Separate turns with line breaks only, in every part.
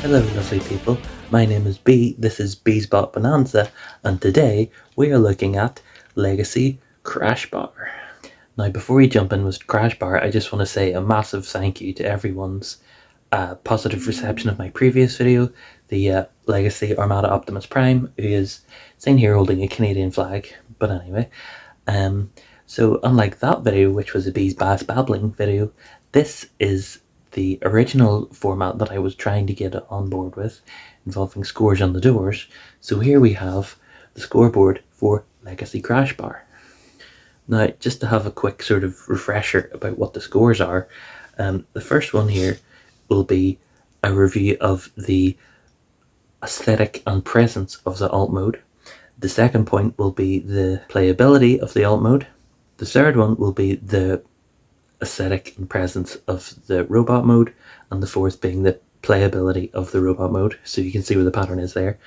Hello lovely people, my name is B, this is B's Bot Bonanza, and today we are looking at Legacy Crashbar. Now before we jump in with Crashbar, I just want to say a massive thank you to everyone's positive reception of my previous video, the Legacy Armada Optimus Prime, who is seen here holding a Canadian flag, but anyway. So unlike that video, which was a Bees Bass Babbling video, this is the original format that I was trying to get on board with, involving scores on the doors. So here we have the scoreboard for Legacy Crashbar. Now, just to have a quick sort of refresher about what the scores are, the first one here will be a review of the aesthetic and presence of the alt mode. The second point will be the playability of the alt mode. The third one will be the aesthetic and presence of the robot mode, and the fourth being the playability of the robot mode. So you can see where the pattern is there.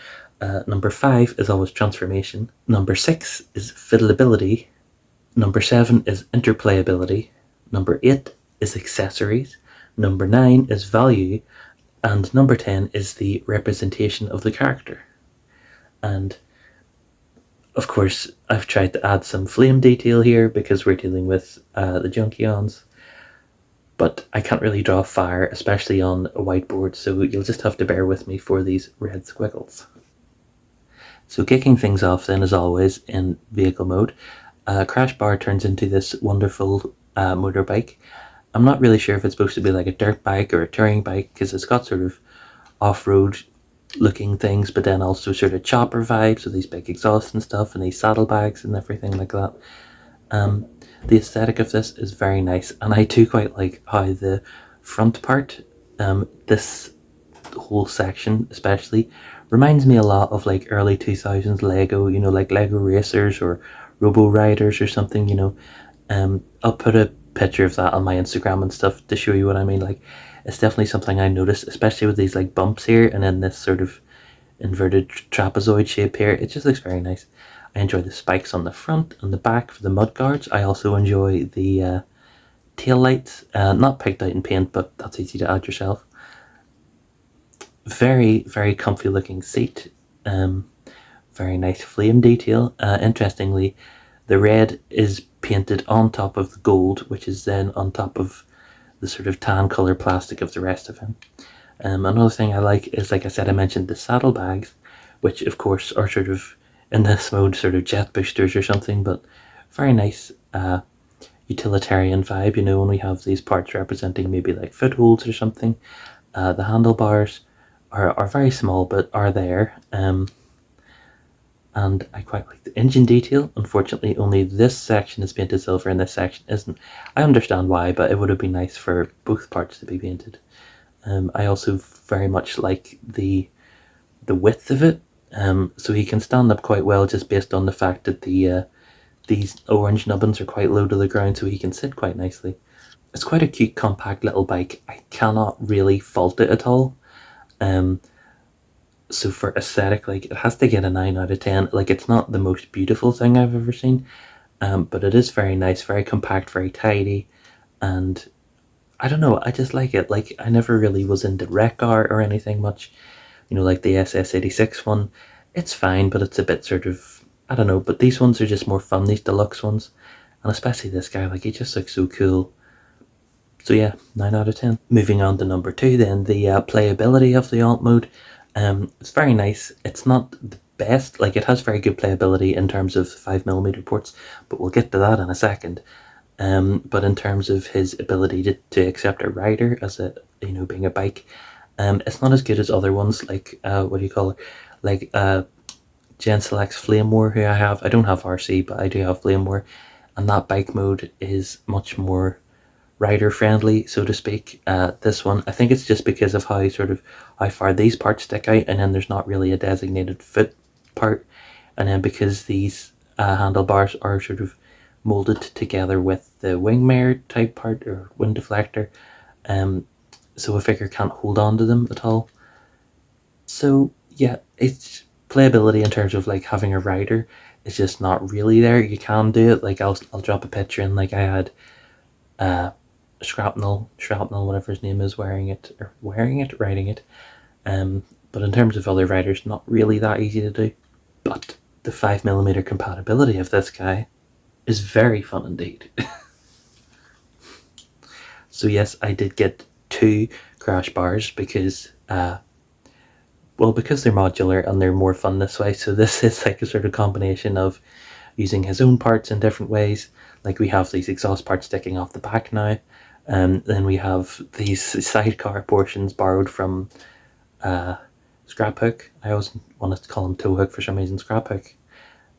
Number 5 is always transformation. Number 6 is fiddleability. Number 7 is interplayability. Number 8 is accessories. Number 9 is value. And number 10 is the representation of the character. And of course, I've tried to add some flame detail here because we're dealing with the Junkions, but I can't really draw fire, especially on a whiteboard, so you'll just have to bear with me for these red squiggles. So kicking things off then, as always, in vehicle mode, Crashbar turns into this wonderful motorbike. I'm not really sure if it's supposed to be like a dirt bike or a touring bike, because it's got sort of off-road looking things, but then also sort of chopper vibes with these big exhausts and stuff, and these saddlebags and everything like that. The aesthetic of this is very nice, and I do quite like how the front part, this whole section especially, reminds me a lot of like early 2000s Lego, you know, like Lego Racers or Robo Riders or something, you know. I'll put a picture of that on my Instagram and stuff to show you what I mean. Like, it's definitely something I noticed, especially with these like bumps here and then this sort of inverted trapezoid shape here. It just looks very nice. I enjoy the spikes on the front and the back for the mud guards. I also enjoy the tail lights, not picked out in paint, but that's easy to add yourself. Very, very comfy looking seat. Very nice flame detail. Interestingly, the red is painted on top of the gold, which is then on top of the sort of tan color plastic of the rest of him. Another thing I like is, like I said, I mentioned the saddlebags, which of course are sort of in this mode sort of jet boosters or something, but very nice utilitarian vibe, you know, when we have these parts representing maybe like footholds or something. The handlebars are very small but are there. And I quite like the engine detail. Unfortunately, only this section is painted silver and this section isn't. I understand why, but it would have been nice for both parts to be painted. I also very much like the width of it. So he can stand up quite well just based on the fact that these orange nubbins are quite low to the ground, so he can sit quite nicely. It's quite a cute, compact little bike. I cannot really fault it at all. So for aesthetic, like, it has to get a 9 out of 10. Like, it's not the most beautiful thing I've ever seen, but it is very nice, very compact, very tidy, and I don't know, I just like it. Like, I never really was into wreck art or anything much, you know, like the SS86 one. It's fine, but it's a bit sort of, I don't know, but these ones are just more fun, these deluxe ones, and especially this guy, like, he just looks so cool. So yeah, 9 out of 10. Moving on to number 2 then, the playability of the alt mode. It's very nice. It's not the best, like, it has very good playability in terms of 5mm ports, but we'll get to that in a second. But in terms of his ability to accept a rider as a, you know, being a bike, it's not as good as other ones, like what do you call it, like Gen Select's Flame War, who I have. I don't have RC, but I do have Flame War, and that bike mode is much more rider friendly, so to speak. This one, I think it's just because of how far these parts stick out, and then there's not really a designated foot part, and then because these handlebars are sort of molded together with the wing mirror type part or wind deflector, so a figure can't hold on to them at all. So yeah, it's playability in terms of like having a rider is just not really there. You can do it, like I'll drop a picture in, like I had Shrapnel, whatever his name is, riding it, But in terms of other riders, not really that easy to do. But the 5mm compatibility of this guy is very fun indeed. So yes, I did get 2 Crashbars because because they're modular and they're more fun this way. So this is like a sort of combination of using his own parts in different ways. Like we have these exhaust parts sticking off the back now, and then we have these sidecar portions borrowed from Scrap Hook. I always wanted to call him Tow Hook for some reason, Scrap Hook.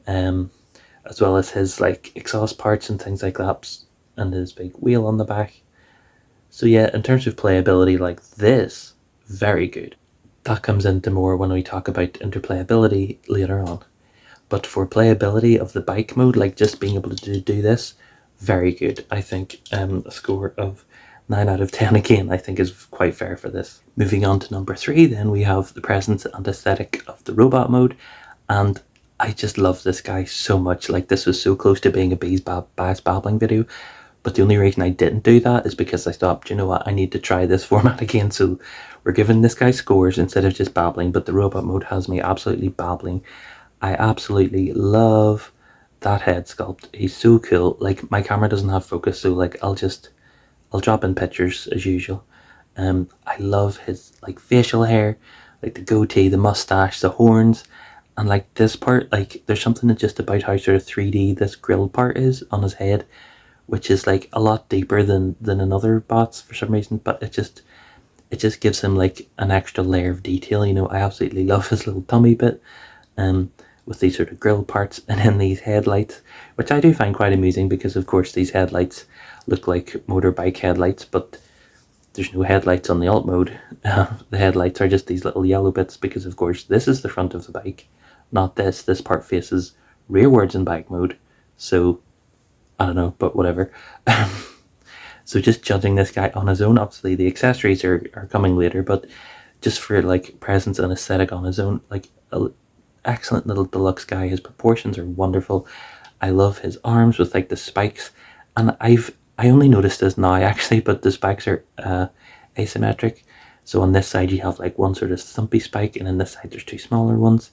As well as his like exhaust parts and things like that, and his big wheel on the back. So yeah, in terms of playability, like this, very good. That comes into more when we talk about interplayability later on. But for playability of the bike mode, like just being able to do this, very good. I think a score of 9 out of 10 again, I think is quite fair for this. Moving on to number 3, then we have the presence and aesthetic of the robot mode. And I just love this guy so much. Like this was so close to being a Bees babbling video. But the only reason I didn't do that is because I thought, you know what, I need to try this format again. So we're giving this guy scores instead of just babbling, but the robot mode has me absolutely babbling. I absolutely love that head sculpt. He's so cool. Like my camera doesn't have focus, so like I'll drop in pictures as usual. I love his like facial hair, like the goatee, the mustache, the horns, and like this part, like there's something just about how sort of 3D this grill part is on his head, which is like a lot deeper than another bot's for some reason, but it just gives him like an extra layer of detail. You know, I absolutely love his little tummy bit, with these sort of grill parts, and then these headlights, which I do find quite amusing because of course these headlights look like motorbike headlights, but there's no headlights on the alt mode. The headlights are just these little yellow bits because of course this is the front of the bike, not this. This part faces rearwards in bike mode, so I don't know, but whatever. So just judging this guy on his own, obviously the accessories are coming later, but just for like presence and aesthetic on his own, like excellent little deluxe guy. His proportions are wonderful. I love his arms with like the spikes, and I only noticed this now actually, but the spikes are asymmetric. So on this side you have like one sort of thumpy spike, and on this side there's 2 smaller ones.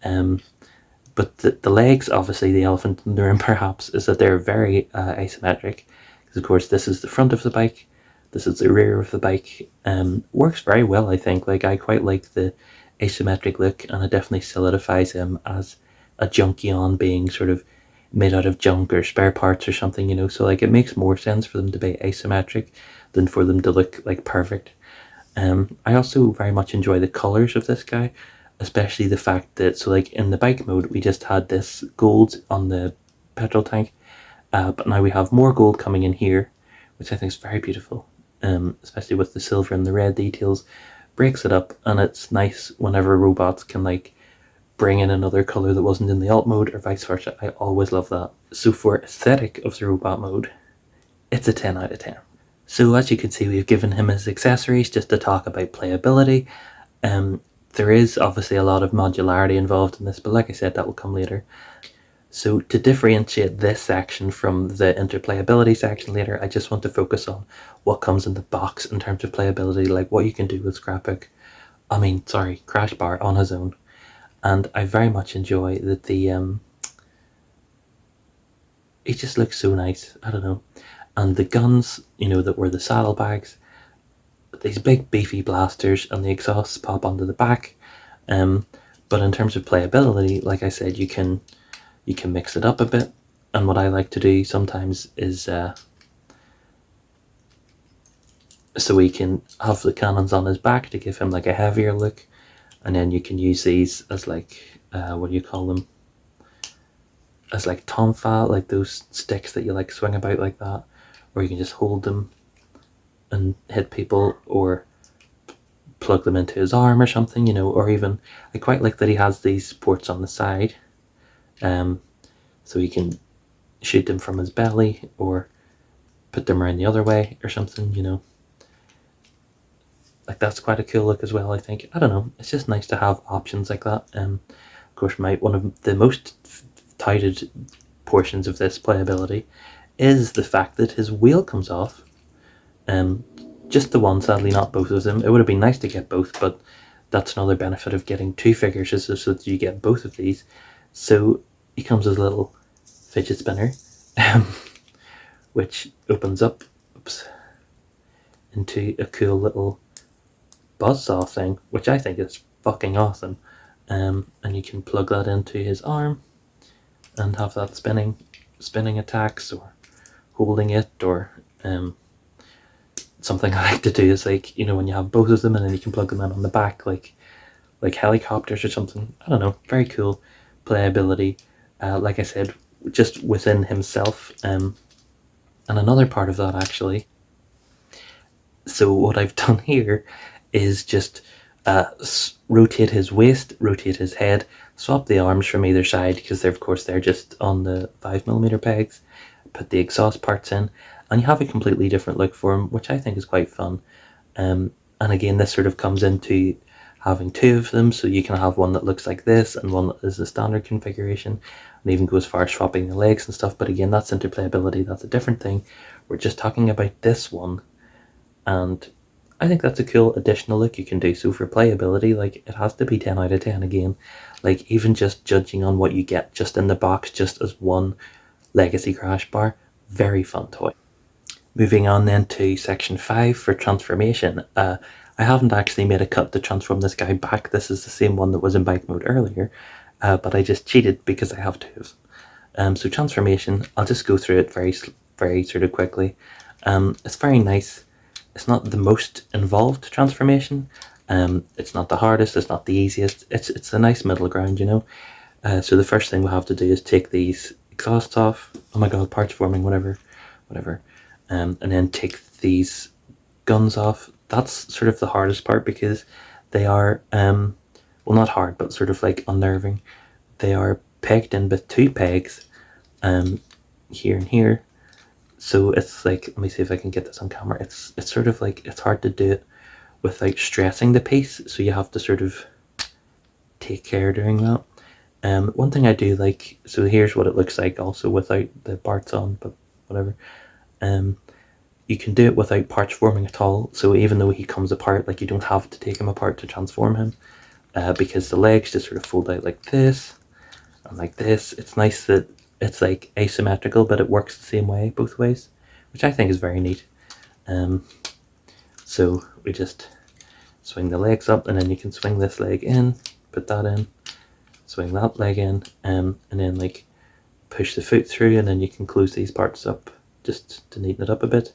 But the legs, obviously the elephant in the room perhaps, is that they're very asymmetric. Because of course this is the front of the bike, this is the rear of the bike. Works very well, I think. Like I quite like the asymmetric look, and it definitely solidifies him as a Junkion being sort of made out of junk or spare parts or something, you know. So like it makes more sense for them to be asymmetric than for them to look like perfect. I also very much enjoy the colors of this guy, especially the fact that, so like in the bike mode we just had this gold on the petrol tank, but now we have more gold coming in here, which I think is very beautiful, especially with the silver and the red details. Breaks it up, and it's nice whenever robots can like bring in another color that wasn't in the alt mode or vice versa. I always love that. So for aesthetic of the robot mode, it's a 10 out of 10. So as you can see, we've given him his accessories just to talk about playability. There is obviously a lot of modularity involved in this, but like I said, that will come later. So to differentiate this section from the interplayability section later, I just want to focus on what comes in the box in terms of playability, like what you can do with Crashbar on his own. And I very much enjoy that it just looks so nice, I don't know. And the guns, you know, that were the saddlebags, these big beefy blasters, and the exhausts pop onto the back. But in terms of playability, like I said, you can mix it up a bit, and what I like to do sometimes is so we can have the cannons on his back to give him like a heavier look, and then you can use these as like what do you call them, as like tonfa, like those sticks that you like swing about like that, or you can just hold them and hit people, or plug them into his arm or something, you know. Or even I quite like that he has these ports on the side, so he can shoot them from his belly or put them around the other way or something, you know. Like that's quite a cool look as well, I think. I don't know, it's just nice to have options like that. Of course, one of the most touted portions of this playability is the fact that his wheel comes off. Just the one, sadly, not both of them. It would have been nice to get both, but that's another benefit of getting two figures, is so that you get both of these. So he comes as a little fidget spinner, which opens up, into a cool little buzzsaw thing, which I think is fucking awesome. And you can plug that into his arm and have that spinning attacks, or holding it, or something I like to do is, like, when you have both of them and then you can plug them in on the back, like helicopters or something. I don't know, very cool playability. Like I said, just within himself. And another part of that, actually, so what I've done here is just rotate his waist, rotate his head, swap the arms from either side, because they're just on the 5mm pegs, put the exhaust parts in, and you have a completely different look for him, which I think is quite fun. And again, this sort of comes into having two of them, so you can have one that looks like this and one that is the standard configuration, and even go as far as swapping the legs and stuff. But again, that's interplayability, that's a different thing. We're just talking about this one, and I think that's a cool additional look you can do. So for playability, like, it has to be 10 out of 10 again. Like, even just judging on what you get just in the box, just as one Legacy Crashbar, very fun toy. Moving on then to section 5 for transformation. I haven't actually made a cut to transform this guy back. This is the same one that was in bike mode earlier, but I just cheated because I have two of them. So transformation, I'll just go through it very sort of quickly. It's very nice. It's not the most involved transformation. It's not the hardest, it's not the easiest. It's a nice middle ground, So the first thing we'll have to do is take these exhausts off. Oh my god, parts forming, whatever. And then take these guns off. That's sort of the hardest part, because they are, well, not hard, but sort of like unnerving. They are pegged in with two pegs, here and here. So it's like, let me see if I can get this on camera. It's sort of like, it's hard to do it without stressing the piece, so you have to sort of take care doing that. One thing I do like, so here's what it looks like also without the parts on, but whatever. You can do it without parts forming at all, so even though he comes apart, like, you don't have to take him apart to transform him, because the legs just sort of fold out like this and like this. It's nice that it's like asymmetrical, but it works the same way both ways, which I think is very neat. So we just swing the legs up, and then you can swing this leg in, put that in, swing that leg in, and then like push the foot through, and then you can close these parts up just to neaten it up a bit.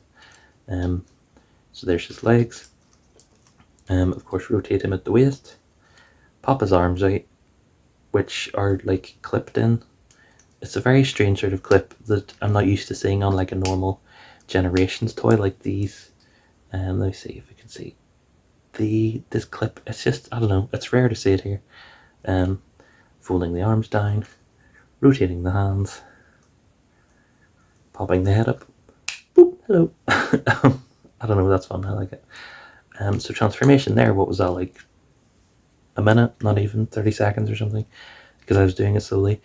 So there's his legs. Of course, rotate him at the waist, pop his arms out, which are like clipped in. It's a very strange sort of clip that I'm not used to seeing on like a normal Generations toy like these. Let me see if we can see this clip. It's just, I don't know, it's rare to see it here. Folding the arms down, rotating the hands, popping the head up. Boop, hello. I don't know, that's fun, I like it. So transformation there, what was that, like a minute, not even 30 seconds or something, because I was doing it slowly.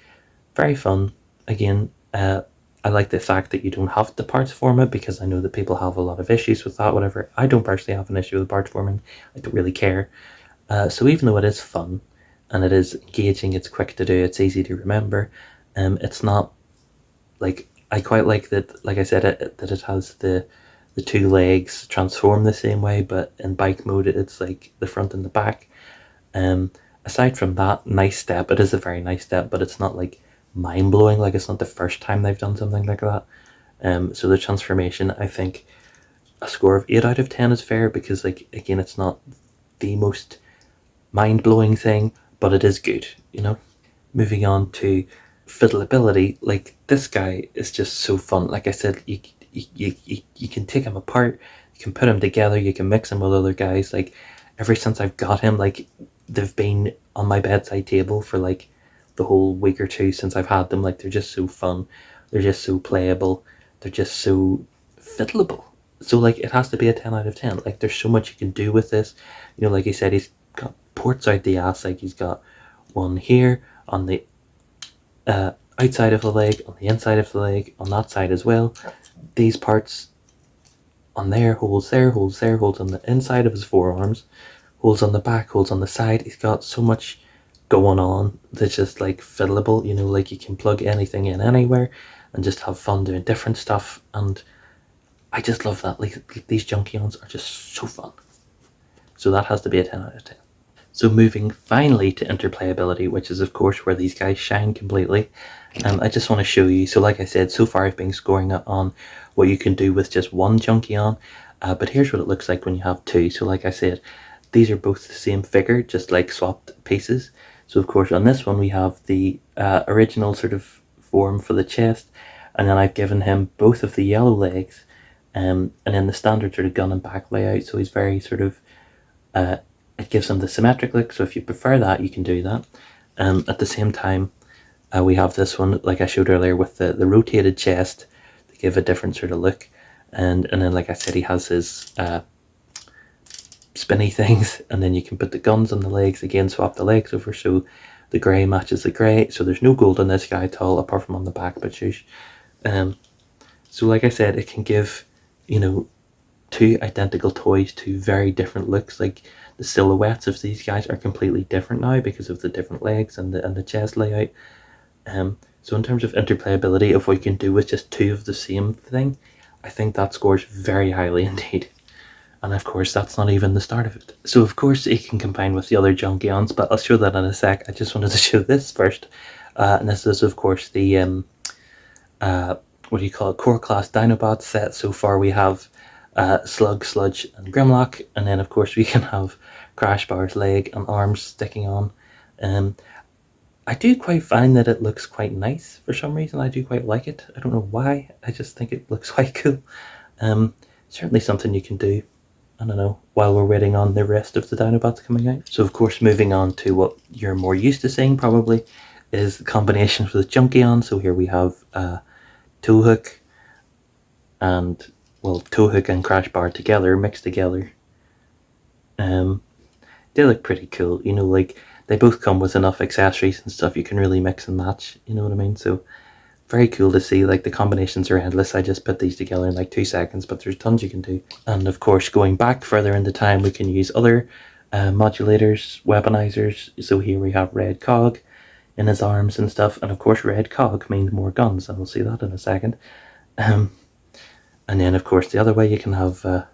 Very fun. Again, I like the fact that you don't have to parts form it, because I know that people have a lot of issues with that, whatever. I don't personally have an issue with parts forming. I don't really care. So even though it is fun and it is engaging, it's quick to do, it's easy to remember, it's not like, I quite like that, like I said, that it has the two legs transform the same way, but in bike mode it's like the front and the back. Aside from that, nice step. It is a very nice step, but it's not like mind-blowing. Like, it's not the first time they've done something like that. So the transformation, I think a score of 8 out of 10 is fair, because, like, again, it's not the most mind-blowing thing, but it is good, Moving on to fiddleability, like, this guy is just so fun. Like I said, you can take him apart, you can put him together, you can mix him with other guys. Like, ever since I've got him, like, they've been on my bedside table for like the whole week or two since I've had them. Like, they're just so fun, they're just so playable, they're just so fiddleable. So like, it has to be a 10 out of 10. Like, there's so much you can do with this. Like you said, he's got ports out the ass. Like, he's got one here on the outside of the leg, on the inside of the leg, on that side as well. These parts on there, holes there, holes there, holes on the inside of his forearms, holes on the back, holes on the side. He's got so much going on that's just like fiddleable, you know, like you can plug anything in anywhere and just have fun doing different stuff. And I just love that. Like these Junkions are just so fun. So that has to be a 10 out of 10. So moving finally to interplayability, which is of course where these guys shine completely. I just want to show you, so like I said, so far I've been scoring it on what you can do with just one Junkion, but here's what it looks like when you have two. So like I said, these are both the same figure, just like swapped pieces. So of course on this one we have the original sort of form for the chest, and then I've given him both of the yellow legs, and then the standard sort of gun and back layout, so he's very sort of it gives them the symmetric look, so if you prefer that you can do that. At the same time we have this one like I showed earlier with the rotated chest to give a different sort of look, and then like I said he has his spinny things, and then you can put the guns on the legs, again swap the legs over so the grey matches the grey. So there's no gold on this guy at all apart from on the back, but shush. So like I said, it can give, you know, two identical toys, two very different looks. Like the silhouettes of these guys are completely different now because of the different legs and the chest layout. So in terms of interplayability, of what you can do with just two of the same thing, I think that scores very highly indeed. And of course that's not even the start of it. So of course it can combine with the other Junkions, but I'll show that in a sec. I just wanted to show this first, and this is of course the what do you call it, core class Dinobot set. So far we have Slug, Sludge and Grimlock, and then of course we can have Crashbar's leg and arms sticking on. I do quite find that it looks quite nice for some reason. I do quite like it. I don't know why, I just think it looks quite cool. Certainly something you can do, I don't know, while we're waiting on the rest of the Dinobots coming out. So of course moving on to what you're more used to seeing probably is the combinations with Junkion. So here we have Towhook and, well, Towhook and Crashbar together, mixed together. They look pretty cool, you know, like they both come with enough accessories and stuff you can really mix and match, you know what I mean? So very cool to see. Like the combinations are endless. I just put these together in like 2 seconds, but there's tons you can do. And of course going back further into time we can use other modulators, weaponizers. So here we have Red Cog in his arms and stuff, and of course Red Cog means more guns, and we'll see that in a second. And then of course the other way you can have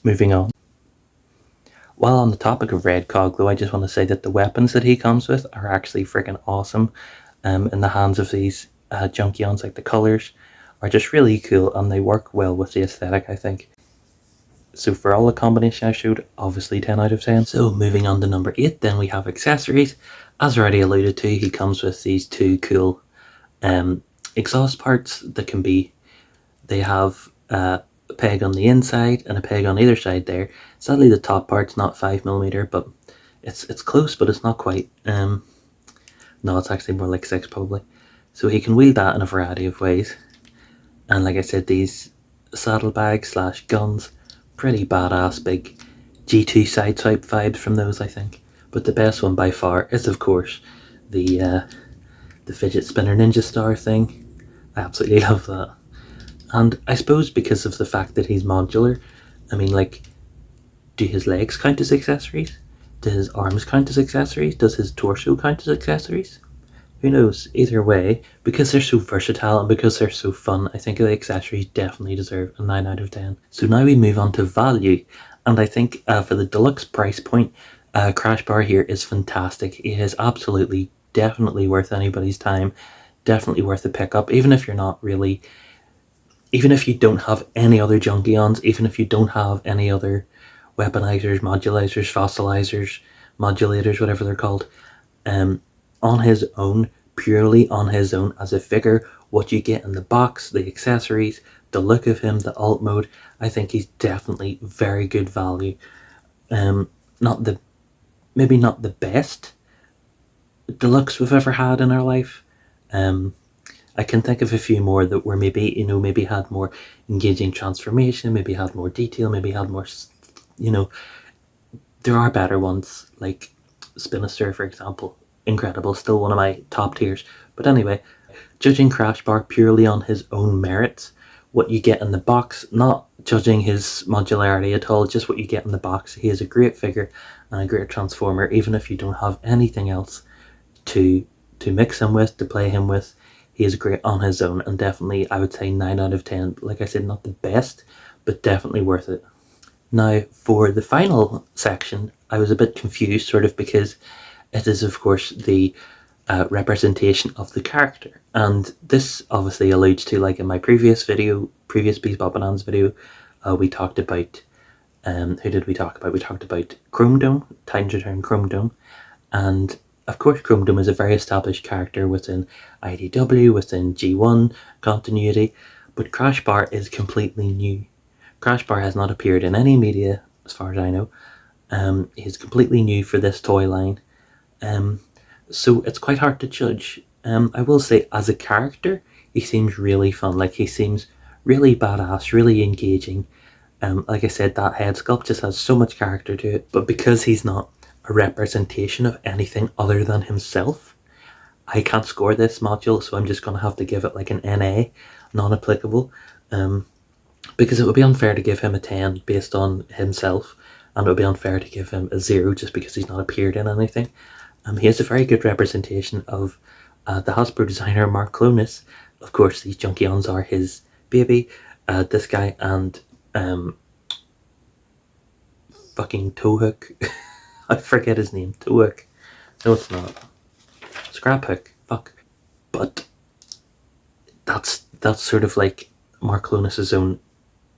moving on. While on the topic of Red Cog though, I just want to say that the weapons that he comes with are actually freaking awesome in the hands of these Junkions. Like the colours are just really cool and they work well with the aesthetic, I think. So for all the combination I showed, obviously 10 out of 10. So moving on to number 8, then we have accessories. As already alluded to, he comes with these two cool exhaust parts that can be, they have a peg on the inside and a peg on either side there. Sadly the top part's not 5mm, but it's close, but it's not quite. No, it's actually more like 6 probably. So he can wield that in a variety of ways. And like I said, these saddlebags slash guns, pretty badass, big G2 sideswipe vibes from those, I think. But the best one by far is of course the fidget spinner ninja star thing. I absolutely love that. And I suppose because of the fact that he's modular, I mean, like, do his legs count as accessories? Do his arms count as accessories? Does his torso count as accessories? Who knows? Either way, because they're so versatile and because they're so fun, I think the accessories definitely deserve a 9 out of 10. So now we move on to value, and I think for the deluxe price point, Crashbar here is fantastic. It is absolutely, definitely worth anybody's time, definitely worth a pickup, even if you're not really, even if you don't have any other Junkions, even if you don't have any other weaponizers, modulizers, fossilizers, modulators, whatever they're called, on his own, purely on his own as a figure, what you get in the box, the accessories, the look of him, the alt mode, I think he's definitely very good value. Maybe not the best deluxe we've ever had in our life. I can think of a few more that were maybe, you know, maybe had more engaging transformation, maybe had more detail, maybe had more, you know, there are better ones, like Spinister, for example. Incredible, still one of my top tiers. But anyway, judging Crashbar purely on his own merits, what you get in the box, not judging his modularity at all, just what you get in the box. He is a great figure and a great transformer, even if you don't have anything else to mix him with, to play him with. He is great on his own, and definitely I would say 9 out of 10. Like I said, not the best, but definitely worth it. Now, for the final section, I was a bit confused, sort of, because it is, of course, the representation of the character. And this obviously alludes to, like in my previous Beesbot Bonanza video, we talked about, who did we talk about? We talked about Chrome Dome, Titans Return Chrome Dome. And of course, Chrome Dome is a very established character within IDW, within G1 continuity, but Crashbar is completely new. Crashbar has not appeared in any media, as far as I know. He's completely new for this toy line. So it's quite hard to judge. I will say, as a character, he seems really fun. Like, he seems really badass, really engaging. Like I said, that head sculpt just has so much character to it. But because he's not a representation of anything other than himself, I can't score this module, so I'm just going to have to give it like an NA, non-applicable. Because it would be unfair to give him a 10 based on himself, and it would be unfair to give him a 0 just because he's not appeared in anything. He has a very good representation of the Hasbro designer Mark Clonis. Of course, these Junkions are his baby. This guy and fucking Towhook. I forget his name. Towhook. No, it's not. Scraphook. Fuck. But that's sort of like Mark Clonis' own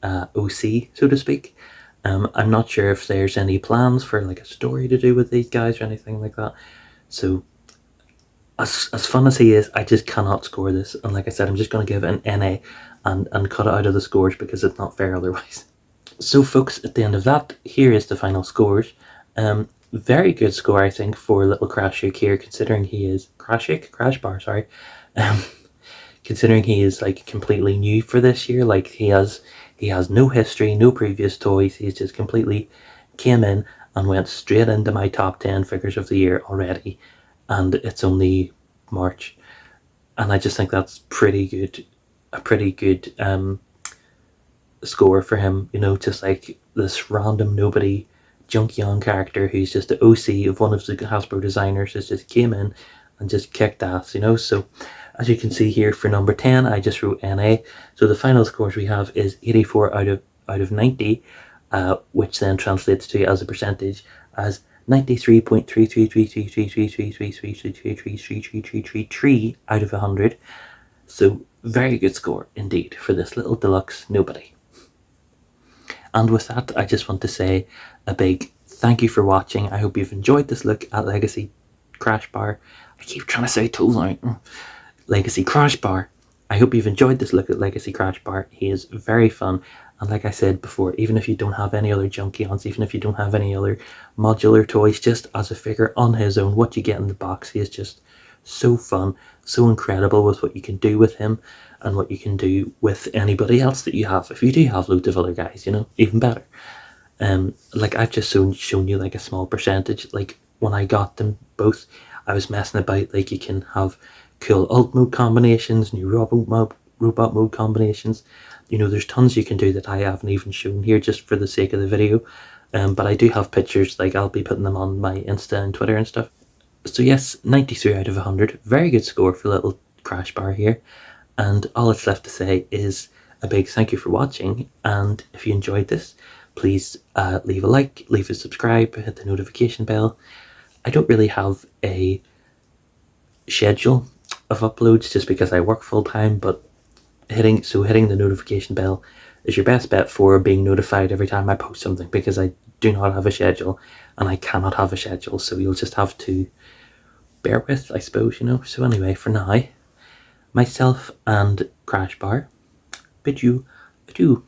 OC, so to speak. I'm not sure if there's any plans for like a story to do with these guys or anything like that. So as fun as he is, I just cannot score this. And like I said, I'm just going to give it an NA and cut it out of the scores because it's not fair otherwise. So folks, at the end of that, here is the final scores. Very good score, I think, for little Crashbar here, considering he is Crashbar, sorry. Considering he is like completely new for this year, like he has no history, no previous toys. He's just completely came in and went straight into my top 10 figures of the year already, and it's only March, and I just think that's pretty good, a pretty good score for him. You know, just like this random nobody Junkion character who's just the OC of one of the Hasbro designers just came in and just kicked ass, you know. So as you can see here, for number 10, I just wrote NA. So the final scores we have is 84 out of 90, which then translates to, as a percentage, as 93.333333333333333 out of 100. So very good score indeed for this little deluxe nobody. And with that, I just want to say a big thank you for watching. I hope you've enjoyed this look at Legacy Crashbar. I keep trying to say tools out. Legacy Crashbar. I hope you've enjoyed this look at Legacy Crashbar. He is very fun, and like I said before, even if you don't have any other Junkions, even if you don't have any other modular toys, just as a figure on his own, what you get in the box, he is just so fun, so incredible with what you can do with him and what you can do with anybody else that you have. If you do have loads of other guys, you know, even better. Like I've just shown you like a small percentage. Like when I got them both, I was messing about, like you can have cool alt mode combinations, new robot mode combinations. You know, there's tons you can do that I haven't even shown here just for the sake of the video. But I do have pictures, like I'll be putting them on my Insta and Twitter and stuff. So yes, 93 out of 100. Very good score for little Crashbar here. And all that's left to say is a big thank you for watching. And if you enjoyed this, please leave a like, leave a subscribe, hit the notification bell. I don't really have a schedule of uploads just because I work full time, but hitting the notification bell is your best bet for being notified every time I post something, because I do not have a schedule and I cannot have a schedule, so you'll just have to bear with, I suppose, you know. So anyway, for now, myself and Crashbar bid you adieu.